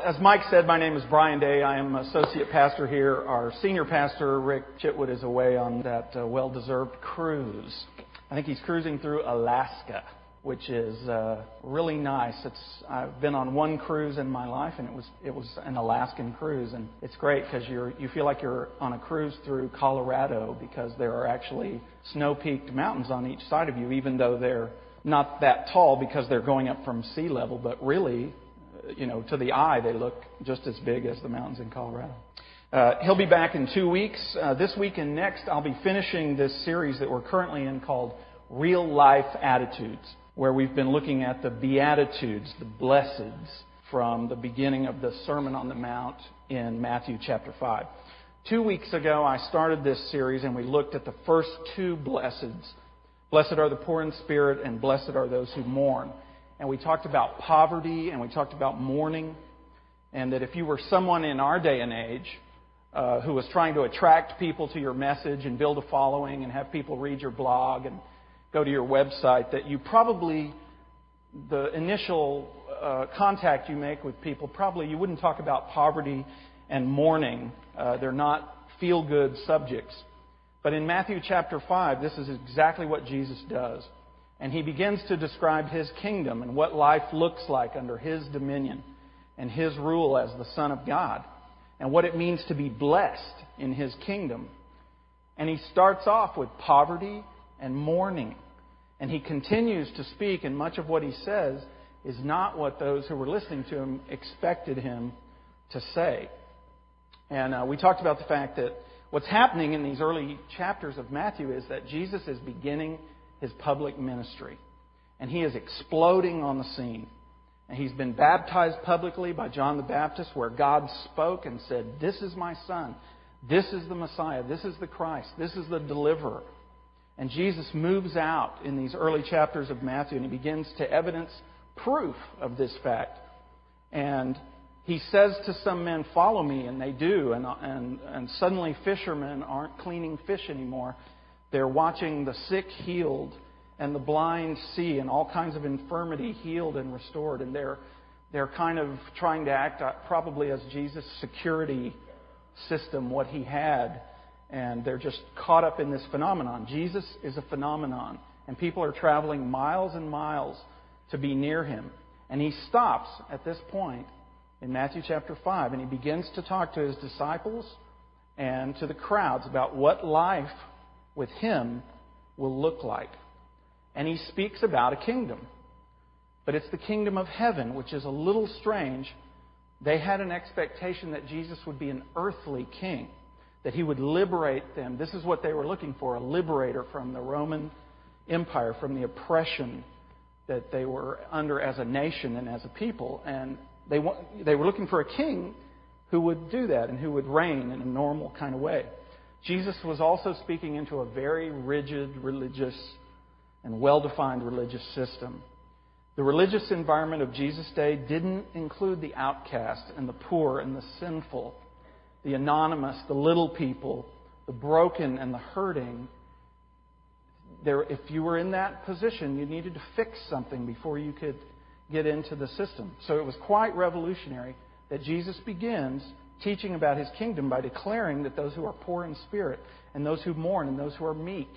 As Mike said, my name is Brian Day. I am associate pastor here. Our senior pastor, Rick Chitwood, is away on that well-deserved cruise. I think he's cruising through Alaska, which is really nice. I've been on one cruise in my life, and it was an Alaskan cruise, and it's great because you feel like you're on a cruise through Colorado because there are actually snow-peaked mountains on each side of you, even though they're not that tall because they're going up from sea level, but really, to the eye, they look just as big as the mountains in Colorado. He'll be back in 2 weeks. This week and next, I'll be finishing this series that we're currently in called Real Life Attitudes, where we've been looking at the Beatitudes, the blesseds, from the beginning of the Sermon on the Mount in Matthew chapter 5. 2 weeks ago, I started this series, and we looked at the first two blesseds. Blessed are the poor in spirit, and blessed are those who mourn. And we talked about poverty, and we talked about mourning, and that if you were someone in our day and age who was trying to attract people to your message and build a following and have people read your blog and go to your website, that you probably, the initial contact you make with people, probably you wouldn't talk about poverty and mourning. They're not feel-good subjects. But in Matthew chapter 5, this is exactly what Jesus does. And He begins to describe His kingdom and what life looks like under His dominion and His rule as the Son of God, and what it means to be blessed in His kingdom. And He starts off with poverty and mourning. And He continues to speak, and much of what He says is not what those who were listening to Him expected Him to say. And we talked about the fact that what's happening in these early chapters of Matthew is that Jesus is beginning His public ministry. And He is exploding on the scene. And He's been baptized publicly by John the Baptist, where God spoke and said, "This is my Son. This is the Messiah. This is the Christ. This is the deliverer." And Jesus moves out in these early chapters of Matthew, and He begins to evidence proof of this fact. And He says to some men, "Follow me," and they do. And suddenly fishermen aren't cleaning fish anymore. They're watching the sick healed and the blind see, and all kinds of infirmity healed and restored. And they're kind of trying to act probably as Jesus' security system, what He had. And they're just caught up in this phenomenon. Jesus is a phenomenon. And people are traveling miles and miles to be near Him. And He stops at this point in Matthew chapter 5, and He begins to talk to His disciples and to the crowds about what life with Him will look like. And He speaks about a kingdom. But it's the kingdom of heaven, which is a little strange. They had an expectation that Jesus would be an earthly king, that He would liberate them. This is what they were looking for, a liberator from the Roman Empire, from the oppression that they were under as a nation and as a people. And they were looking for a king who would do that and who would reign in a normal kind of way. Jesus was also speaking into a very rigid religious and well-defined religious system. The religious environment of Jesus' day didn't include the outcast and the poor and the sinful, the anonymous, the little people, the broken and the hurting. If you were in that position, you needed to fix something before you could get into the system. So it was quite revolutionary that Jesus begins teaching about His kingdom by declaring that those who are poor in spirit and those who mourn and those who are meek,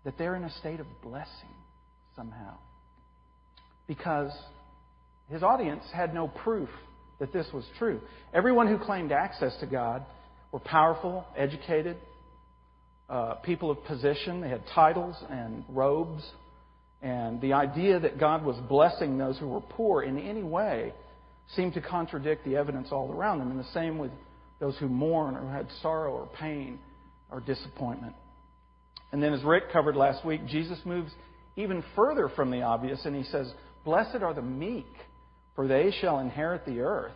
that they're in a state of blessing somehow. Because His audience had no proof that this was true. Everyone who claimed access to God were powerful, educated, people of position. They had titles and robes. And the idea that God was blessing those who were poor in any way seemed to contradict the evidence all around them. And the same with those who mourn or had sorrow or pain or disappointment. And then as Rick covered last week, Jesus moves even further from the obvious, and He says, "Blessed are the meek, for they shall inherit the earth."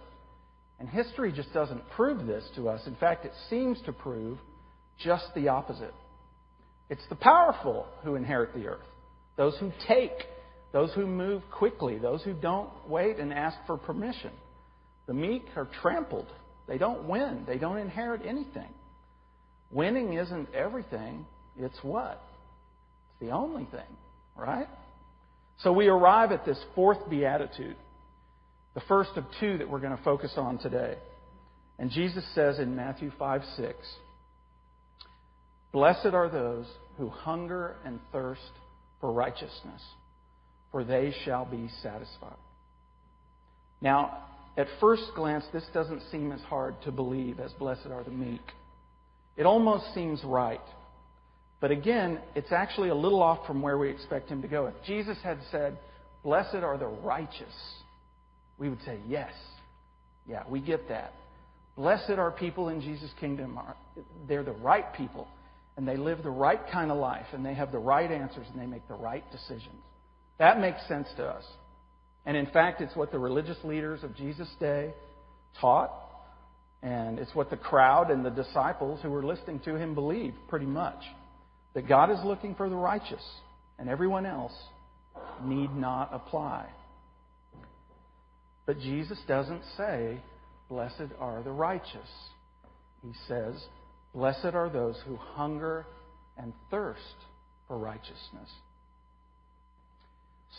And history just doesn't prove this to us. In fact, it seems to prove just the opposite. It's the powerful who inherit the earth. Those who take, those who move quickly, those who don't wait and ask for permission. The meek are trampled. They don't win. They don't inherit anything. Winning isn't everything. It's what? It's the only thing, right? So we arrive at this fourth beatitude. The first of two that we're going to focus on today. And Jesus says in Matthew 5:6, "Blessed are those who hunger and thirst for righteousness, for they shall be satisfied." Now, at first glance, this doesn't seem as hard to believe as "blessed are the meek." It almost seems right. But again, it's actually a little off from where we expect him to go. If Jesus had said, "Blessed are the righteous," we would say, yes. Yeah, we get that. Blessed are people in Jesus' kingdom. They're the right people. And they live the right kind of life. And they have the right answers. And they make the right decisions. That makes sense to us. And in fact, it's what the religious leaders of Jesus' day taught. And it's what the crowd and the disciples who were listening to him believed, pretty much. That God is looking for the righteous. And everyone else need not apply. But Jesus doesn't say, "Blessed are the righteous." He says, "Blessed are those who hunger and thirst for righteousness."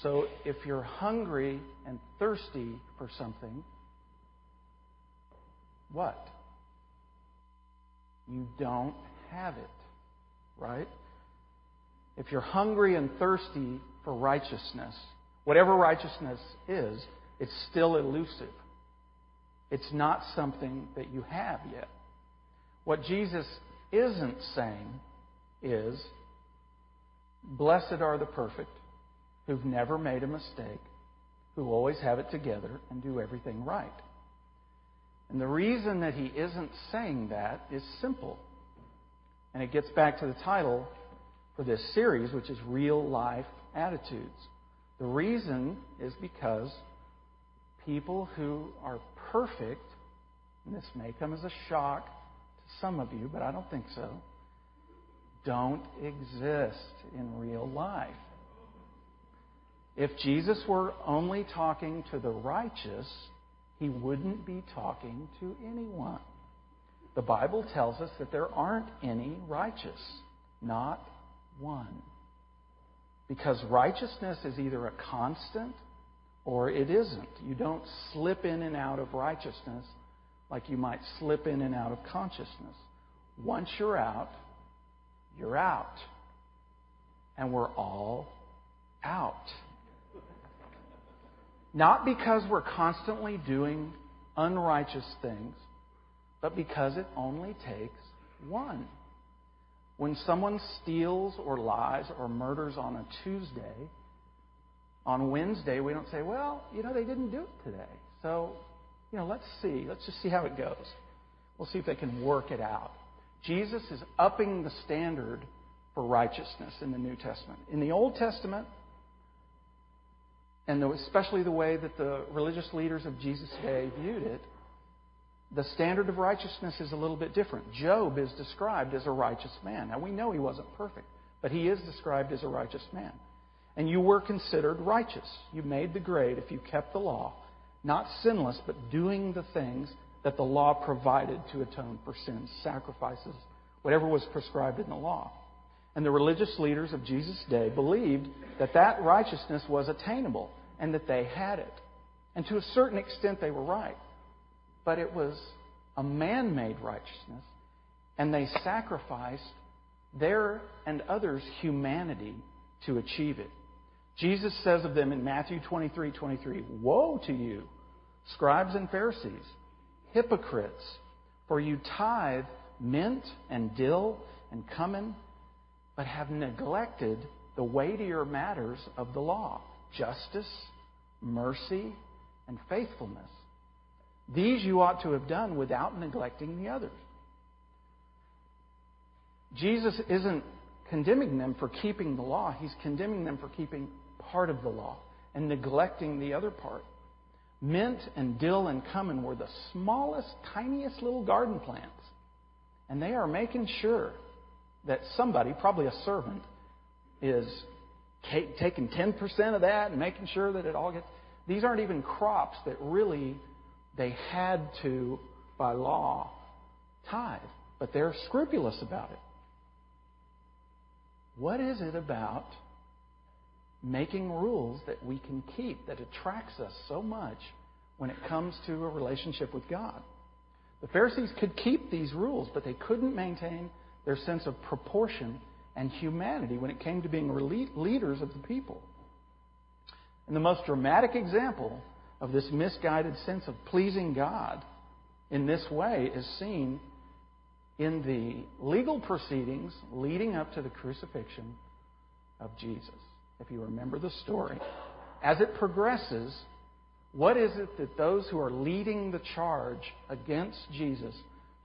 So if you're hungry and thirsty for something, what? You don't have it, right? If you're hungry and thirsty for righteousness, whatever righteousness is, it's still elusive. It's not something that you have yet. What Jesus isn't saying is, "Blessed are the perfect, who've never made a mistake, who always have it together and do everything right." And the reason that he isn't saying that is simple. And it gets back to the title for this series, which is Real Life Attitudes. The reason is because people who are perfect, and this may come as a shock to some of you, but I don't think so, don't exist in real life. If Jesus were only talking to the righteous, he wouldn't be talking to anyone. The Bible tells us that there aren't any righteous, not one. Because righteousness is either a constant or it isn't. You don't slip in and out of righteousness like you might slip in and out of consciousness. Once you're out, you're out. And we're all out. Not because we're constantly doing unrighteous things, but because it only takes one. When someone steals or lies or murders on a Tuesday, on Wednesday we don't say, "Well, they didn't do it today. So, let's see. Let's just see how it goes. We'll see if they can work it out." Jesus is upping the standard for righteousness in the New Testament. In the Old Testament, and especially the way that the religious leaders of Jesus' day viewed it, the standard of righteousness is a little bit different. Job is described as a righteous man. Now, we know he wasn't perfect, but he is described as a righteous man. And you were considered righteous. You made the grade if you kept the law. Not sinless, but doing the things that the law provided to atone for sins, sacrifices, whatever was prescribed in the law. And the religious leaders of Jesus' day believed that that righteousness was attainable and that they had it. And to a certain extent, they were right. But it was a man-made righteousness, and they sacrificed their and others' humanity to achieve it. Jesus says of them in Matthew 23:23, "Woe to you, scribes and Pharisees, hypocrites, for you tithe mint and dill and cumin, but have neglected the weightier matters of the law, justice, mercy, and faithfulness. These you ought to have done without neglecting the others." Jesus isn't condemning them for keeping the law. He's condemning them for keeping part of the law and neglecting the other part. Mint and dill and cumin were the smallest, tiniest little garden plants. And they are making sure that somebody, probably a servant, is taking 10% of that and making sure that it all gets... These aren't even crops that really they had to, by law, tithe. But they're scrupulous about it. What is it about making rules that we can keep that attracts us so much when it comes to a relationship with God. The Pharisees could keep these rules, but they couldn't maintain their sense of proportion and humanity when it came to being leaders of the people. And the most dramatic example of this misguided sense of pleasing God in this way is seen in the legal proceedings leading up to the crucifixion of Jesus. If you remember the story, as it progresses, what is it that those who are leading the charge against Jesus,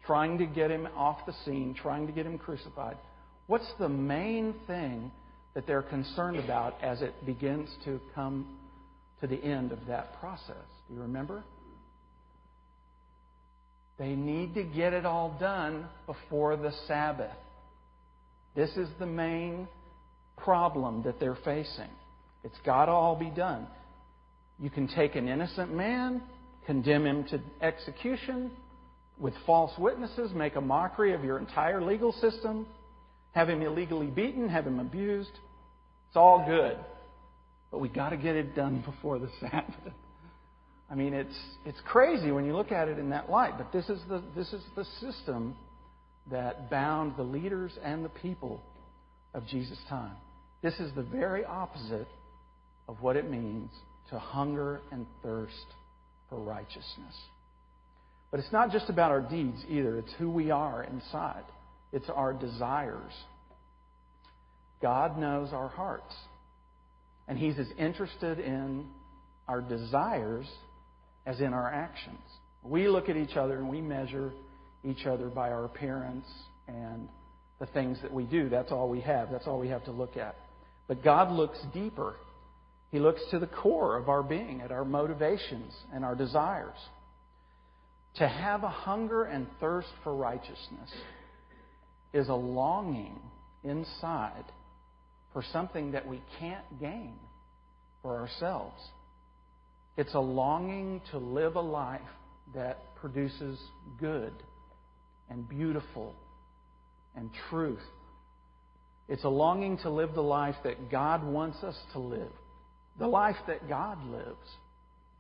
trying to get him off the scene, trying to get him crucified, what's the main thing that they're concerned about as it begins to come to the end of that process? Do you remember? They need to get it all done before the Sabbath. This is the main problem that they're facing. It's got to all be done. You can take an innocent man, condemn him to execution with false witnesses, make a mockery of your entire legal system, have him illegally beaten, have him abused. It's all good. But we got to get it done before the Sabbath. I mean, it's crazy when you look at it in that light. But this is the system that bound the leaders and the people of Jesus' time. This is the very opposite of what it means to hunger and thirst for righteousness. But it's not just about our deeds either. It's who we are inside. It's our desires. God knows our hearts. And He's as interested in our desires as in our actions. We look at each other and we measure each other by our appearance and the things that we do. That's all we have. That's all we have to look at. But God looks deeper. He looks to the core of our being, at our motivations and our desires. To have a hunger and thirst for righteousness is a longing inside for something that we can't gain for ourselves. It's a longing to live a life that produces good and beautiful and truth. It's a longing to live the life that God wants us to live, the life that God lives.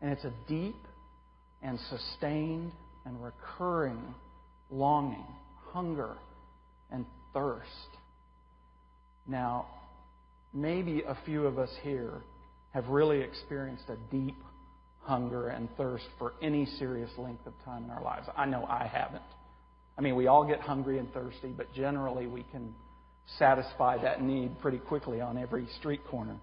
And it's a deep and sustained and recurring longing, hunger, and thirst. Now, maybe a few of us here have really experienced a deep hunger and thirst for any serious length of time in our lives. I know I haven't. I mean, we all get hungry and thirsty, but generally we can satisfy that need pretty quickly on every street corner.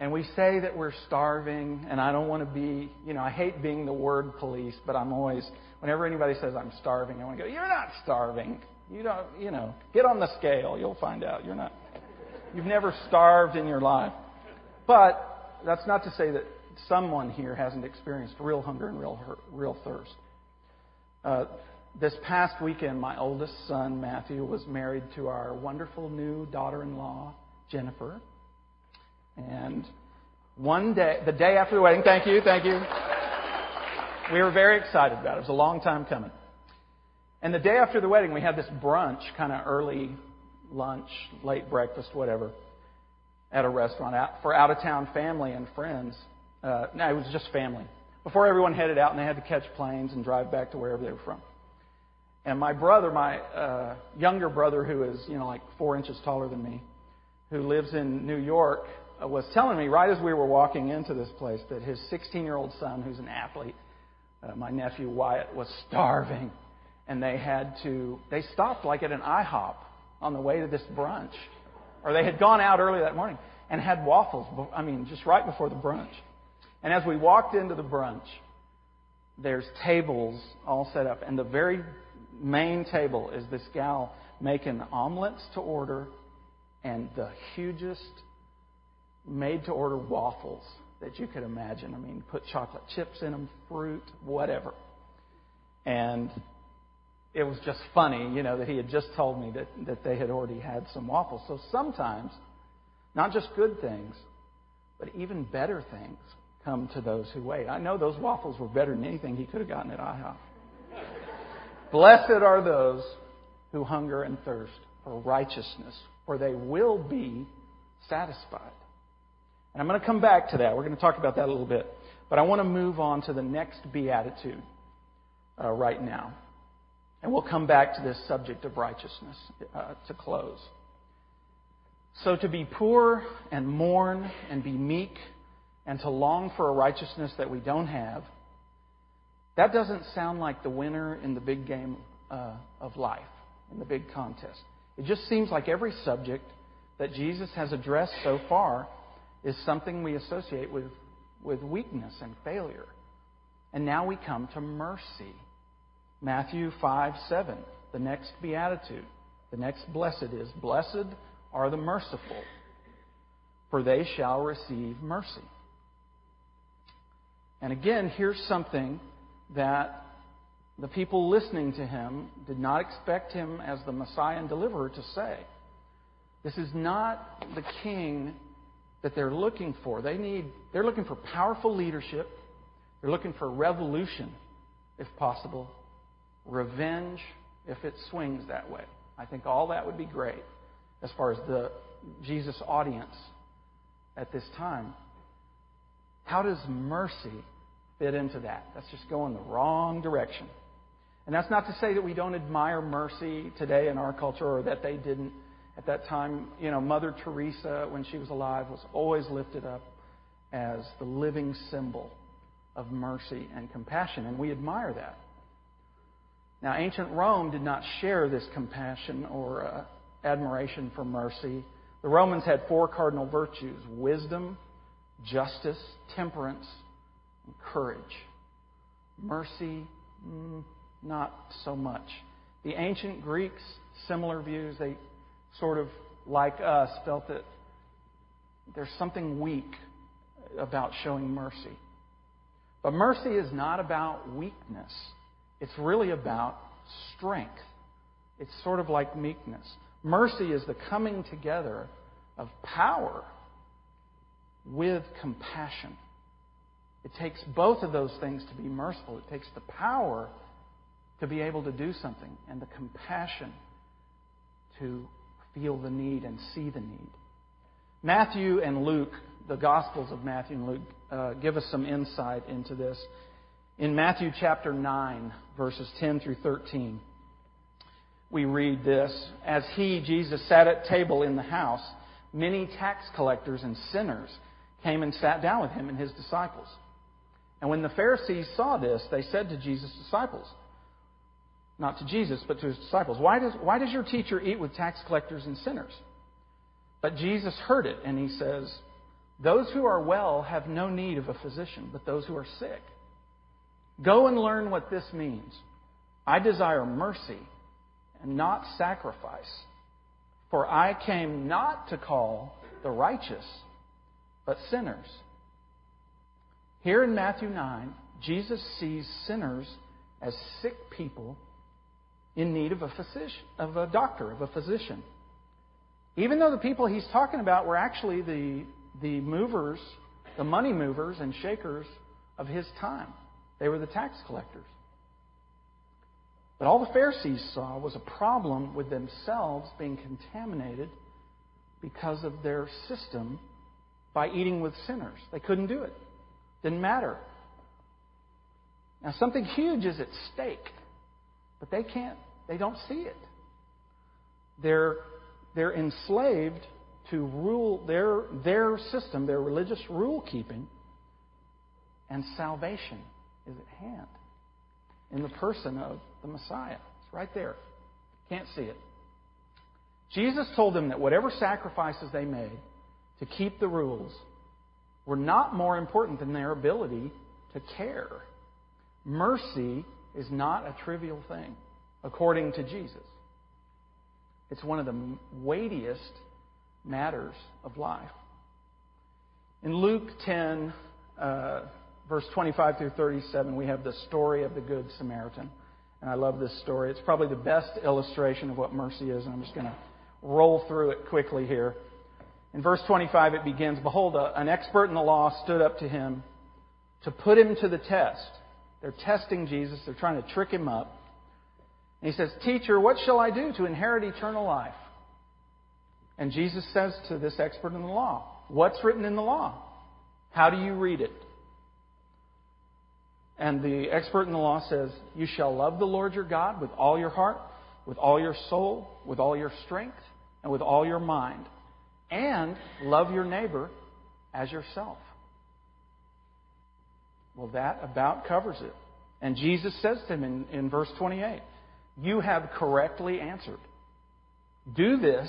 And we say that we're starving, and I don't want to be, I hate being the word police, but I'm always, whenever anybody says I'm starving, I want to go, you're not starving. You don't, get on the scale. You'll find out. You've never starved in your life. But that's not to say that someone here hasn't experienced real hunger and real thirst. This past weekend, my oldest son, Matthew, was married to our wonderful new daughter-in-law, Jennifer. And one day, the day after the wedding, thank you, we were very excited about it. It was a long time coming. And the day after the wedding, we had this brunch, kind of early lunch, late breakfast, whatever, at a restaurant for out-of-town family and friends. No, it was just family. Before everyone headed out and they had to catch planes and drive back to wherever they were from. And my brother, my younger brother, who is, like 4 inches taller than me, who lives in New York, was telling me right as we were walking into this place that his 16-year-old son, who's an athlete, my nephew Wyatt, was starving. And they stopped like at an IHOP on the way to this brunch. Or they had gone out early that morning and had waffles, just right before the brunch. And as we walked into the brunch, there's tables all set up. And the very main table is this gal making omelets to order and the hugest made-to-order waffles that you could imagine. Put chocolate chips in them, fruit, whatever. And it was just funny, that he had just told me that they had already had some waffles. So sometimes, not just good things, but even better things come to those who wait. I know those waffles were better than anything he could have gotten at IHOP. Blessed are those who hunger and thirst for righteousness, for they will be satisfied. And I'm going to come back to that. We're going to talk about that a little bit. But I want to move on to the next beatitude right now. And we'll come back to this subject of righteousness to close. So to be poor and mourn and be meek and to long for a righteousness that we don't have, that doesn't sound like the winner in the big game of life, in the big contest. It just seems like every subject that Jesus has addressed so far is something we associate with weakness and failure. And now we come to mercy. Matthew 5:7, the next beatitude, the next blessed is, blessed are the merciful, for they shall receive mercy. And again, here's something that the people listening to him did not expect him as the Messiah and deliverer to say. This is not the king that they're looking for. They're looking for powerful leadership. They're looking for revolution, if possible. Revenge, if it swings that way. I think all that would be great as far as the Jesus audience at this time. How does mercy fit into that? That's just going the wrong direction. And that's not to say that we don't admire mercy today in our culture, or that they didn't at that time. You know, Mother Teresa, when she was alive, was always lifted up as the living symbol of mercy and compassion, and we admire that. Now, ancient Rome did not share this compassion or admiration for mercy. The Romans had 4 cardinal virtues: wisdom, justice, temperance, and courage. Mercy, not so much. The ancient Greeks, similar views. They sort of, like us, felt that there's something weak about showing mercy. But mercy is not about weakness. It's really about strength. It's sort of like meekness. Mercy is the coming together of power with compassion. It takes both of those things to be merciful. It takes the power to be able to do something, and the compassion to feel the need and see the need. Matthew and Luke, the Gospels of Matthew and Luke, give us some insight into this. In Matthew chapter 9, verses 10 through 13, we read this: As he, Jesus, sat at table in the house, many tax collectors and sinners came and sat down with him and his disciples. And when the Pharisees saw this, they said to Jesus' disciples, not to Jesus, but to his disciples, Why does your teacher eat with tax collectors and sinners? But Jesus heard it, and he says, Those who are well have no need of a physician, but those who are sick. Go and learn what this means. I desire mercy and not sacrifice, for I came not to call the righteous, but sinners. Here in Matthew 9, Jesus sees sinners as sick people in need of a doctor, of a physician. Even though the people he's talking about were actually the movers, the money movers and shakers of his time. They were the tax collectors. But all the Pharisees saw was a problem with themselves being contaminated because of their system by eating with sinners. They couldn't do it. Didn't matter. Now, something huge is at stake, but they don't see it. They're enslaved to rule their system, their religious rule keeping, and salvation is at hand in the person of the Messiah. It's right there. Can't see it. Jesus told them that whatever sacrifices they made to keep the rules were not more important than their ability to care. Mercy is not a trivial thing, according to Jesus. It's one of the weightiest matters of life. In Luke 10, verse 25 through 37, we have the story of the Good Samaritan. And I love this story. It's probably the best illustration of what mercy is, and I'm just going to roll through it quickly here. In verse 25, it begins, Behold, an expert in the law stood up to him to put him to the test. They're testing Jesus. They're trying to trick him up. And he says, Teacher, what shall I do to inherit eternal life? And Jesus says to this expert in the law, What's written in the law? How do you read it? And the expert in the law says, you shall love the Lord your God with all your heart, with all your soul, with all your strength, and with all your mind. And love your neighbor as yourself. Well, that about covers it. And Jesus says to him in verse 28, you have correctly answered. Do this,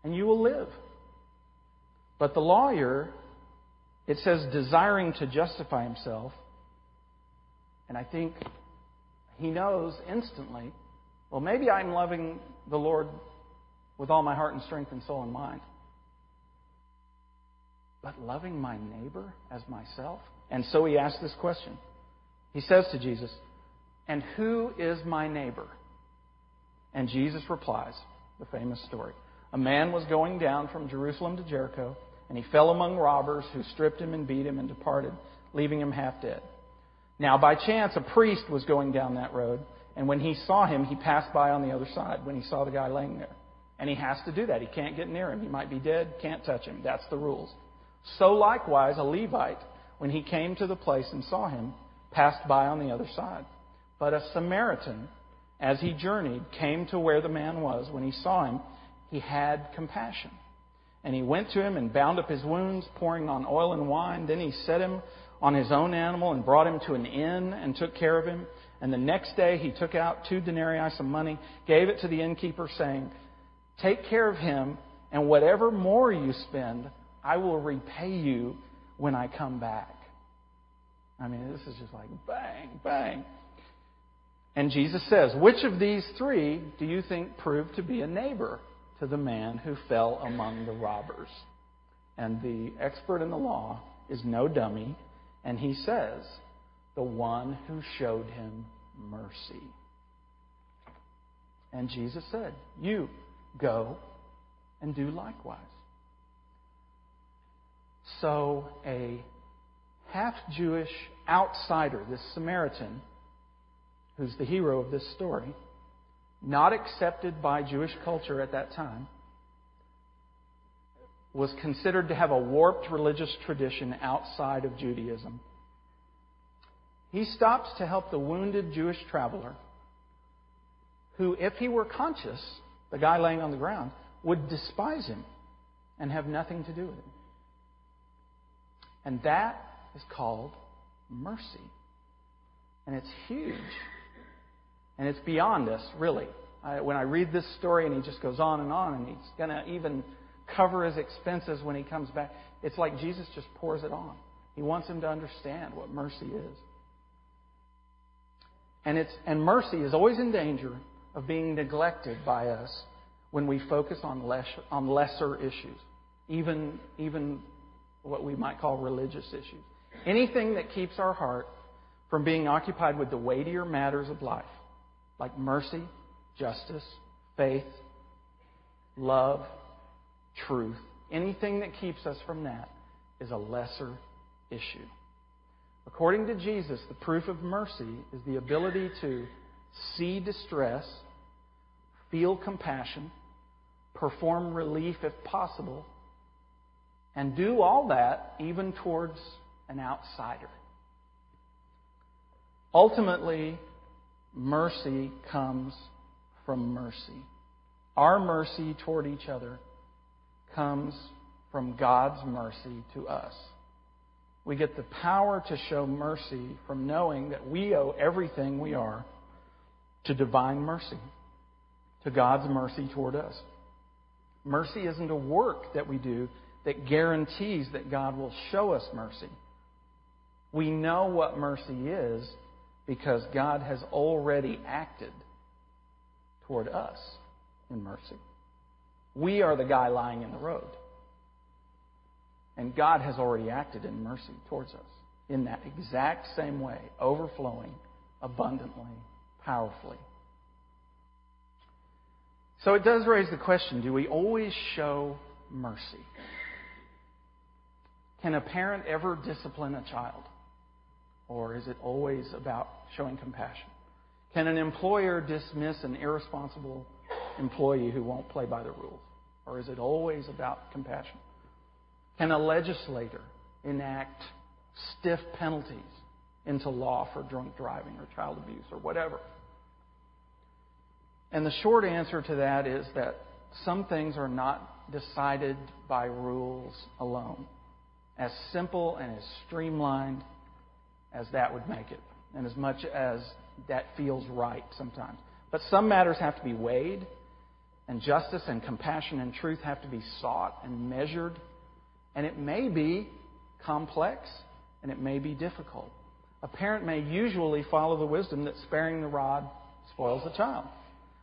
and you will live. But the lawyer, it says, desiring to justify himself, and I think he knows instantly, well, maybe I'm loving the Lord with all my heart and strength and soul and mind. But loving my neighbor as myself? And so he asks this question. He says to Jesus, and who is my neighbor? And Jesus replies, the famous story. A man was going down from Jerusalem to Jericho, and he fell among robbers who stripped him and beat him and departed, leaving him half dead. Now, by chance, a priest was going down that road, and when he saw him, he passed by on the other side when he saw the guy laying there. And he has to do that. He can't get near him. He might be dead, can't touch him. That's the rules. So likewise, a Levite, when he came to the place and saw him, passed by on the other side. But a Samaritan, as he journeyed, came to where the man was. When he saw him, he had compassion. And he went to him and bound up his wounds, pouring on oil and wine. Then he set him on his own animal and brought him to an inn and took care of him. And the next day he took out 2 denarii, some money, gave it to the innkeeper, saying, take care of him, and whatever more you spend, I will repay you when I come back. I mean, this is just like bang, bang. And Jesus says, which of these 3 do you think proved to be a neighbor to the man who fell among the robbers? And the expert in the law is no dummy, and he says, the one who showed him mercy. And Jesus said, you go and do likewise. So a half-Jewish outsider, this Samaritan, who's the hero of this story, not accepted by Jewish culture at that time, was considered to have a warped religious tradition outside of Judaism. He stops to help the wounded Jewish traveler who, if he were conscious, the guy laying on the ground, would despise him and have nothing to do with him. And that is called mercy. And it's huge. And it's beyond us, really. When I read this story and he just goes on, and he's going to even cover his expenses when he comes back, it's like Jesus just pours it on. He wants him to understand what mercy is. And mercy is always in danger of being neglected by us when we focus on lesser issues, even what we might call religious issues. Anything that keeps our heart from being occupied with the weightier matters of life, like mercy, justice, faith, love, truth. Anything that keeps us from that is a lesser issue. According to Jesus, the proof of mercy is the ability to see distress, feel compassion, perform relief if possible, and do all that even towards an outsider. Ultimately, mercy comes from mercy. Our mercy toward each other comes from God's mercy to us. We get the power to show mercy from knowing that we owe everything we are to divine mercy, to God's mercy toward us. Mercy isn't a work that we do that guarantees that God will show us mercy. We know what mercy is because God has already acted toward us in mercy. We are the guy lying in the road. And God has already acted in mercy towards us in that exact same way, overflowing, abundantly, powerfully. So it does raise the question, do we always show mercy? Can a parent ever discipline a child? Or is it always about showing compassion? Can an employer dismiss an irresponsible employee who won't play by the rules? Or is it always about compassion? Can a legislator enact stiff penalties into law for drunk driving or child abuse or whatever. And the short answer to that is that some things are not decided by rules alone. As simple and as streamlined as that would make it, and as much as that feels right sometimes. But some matters have to be weighed, and justice and compassion and truth have to be sought and measured. And it may be complex, and it may be difficult. A parent may usually follow the wisdom that sparing the rod spoils the child.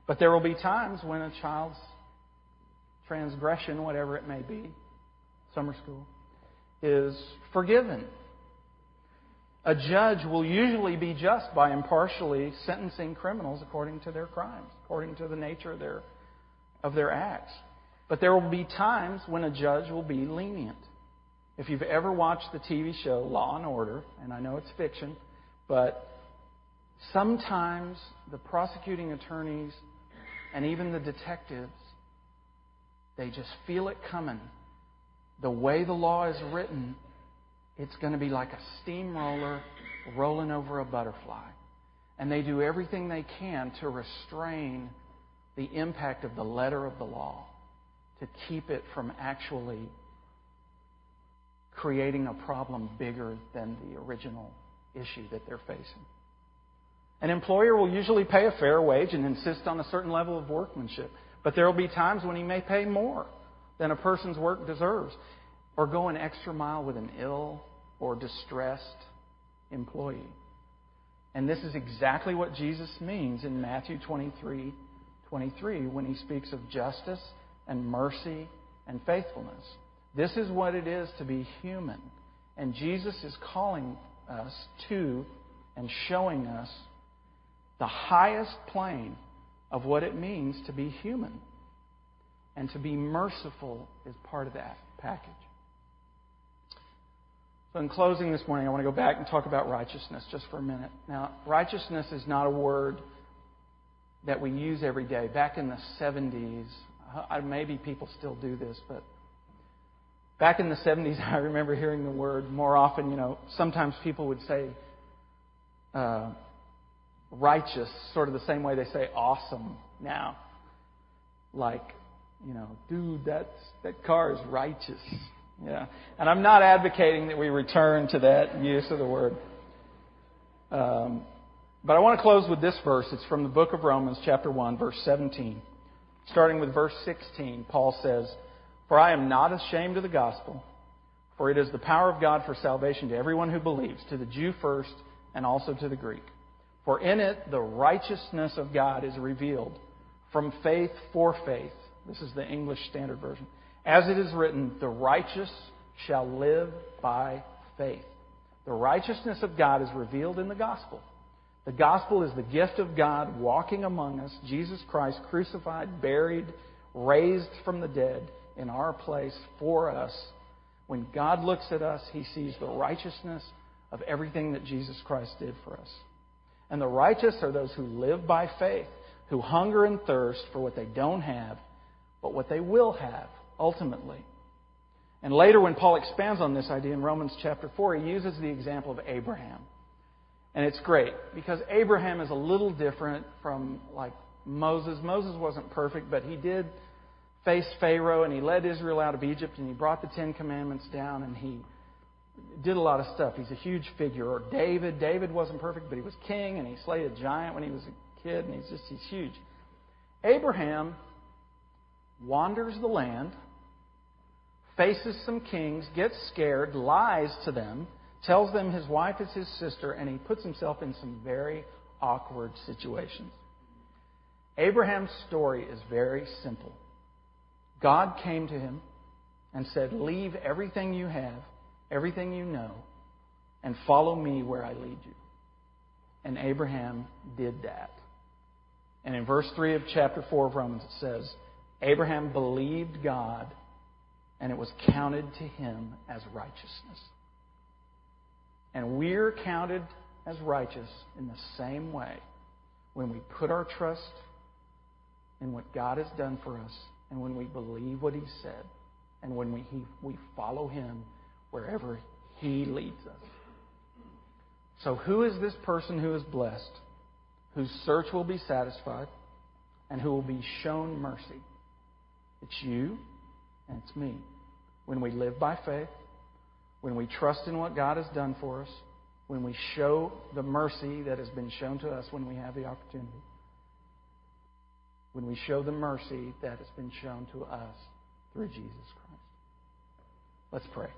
But there will be times when a child's transgression, whatever it may be, summer school, is forgiven. A judge will usually be just by impartially sentencing criminals according to their crimes, according to the nature of their acts. But there will be times when a judge will be lenient. If you've ever watched the TV show Law and Order, and I know it's fiction, but sometimes the prosecuting attorneys and even the detectives, they just feel it coming. The way the law is written, it's going to be like a steamroller rolling over a butterfly. And they do everything they can to restrain the impact of the letter of the law, to keep it from actually creating a problem bigger than the original issue that they're facing. An employer will usually pay a fair wage and insist on a certain level of workmanship. But there will be times when he may pay more than a person's work deserves, or go an extra mile with an ill or distressed employee. And this is exactly what Jesus means in Matthew 23:23 when he speaks of justice and mercy and faithfulness. This is what it is to be human. And Jesus is calling us to and showing us the highest plane of what it means to be human. And to be merciful is part of that package. So in closing this morning, I want to go back and talk about righteousness just for a minute. Now, righteousness is not a word that we use every day. Back in the 70s, maybe people still do this, but back in the 70s, I remember hearing the word more often. Sometimes people would say righteous, sort of the same way they say awesome now. Like, dude, that car is righteous. Yeah. And I'm not advocating that we return to that use of the word. But I want to close with this verse. It's from the book of Romans, chapter 1, verse 17. Starting with verse 16, Paul says, "For I am not ashamed of the gospel, for it is the power of God for salvation to everyone who believes, to the Jew first and also to the Greek. For in it the righteousness of God is revealed from faith for faith." This is the English Standard Version. "As it is written, the righteous shall live by faith." The righteousness of God is revealed in the gospel. The gospel is the gift of God walking among us, Jesus Christ crucified, buried, raised from the dead in our place for us. When God looks at us, He sees the righteousness of everything that Jesus Christ did for us. And the righteous are those who live by faith, who hunger and thirst for what they don't have, but what they will have ultimately. And later when Paul expands on this idea in Romans chapter 4, he uses the example of Abraham. And it's great because Abraham is a little different from like Moses. Moses wasn't perfect, but he did face Pharaoh and he led Israel out of Egypt and he brought the 10 Commandments down and he did a lot of stuff. He's a huge figure. Or David. David wasn't perfect, but he was king and he slayed a giant when he was a kid and he's huge. Abraham wanders the land, faces some kings, gets scared, lies to them, tells them his wife is his sister, and he puts himself in some very awkward situations. Abraham's story is very simple. God came to him and said, "Leave everything you have, everything you know, and follow me where I lead you." And Abraham did that. And in verse 3 of chapter 4 of Romans it says, Abraham believed God, and it was counted to him as righteousness. And we're counted as righteous in the same way when we put our trust in what God has done for us, and when we believe what He said, and when we follow Him wherever He leads us. So who is this person who is blessed, whose search will be satisfied, and who will be shown mercy? It's you and it's me. When we live by faith, when we trust in what God has done for us, when we show the mercy that has been shown to us when we have the opportunity, when we show the mercy that has been shown to us through Jesus Christ. Let's pray.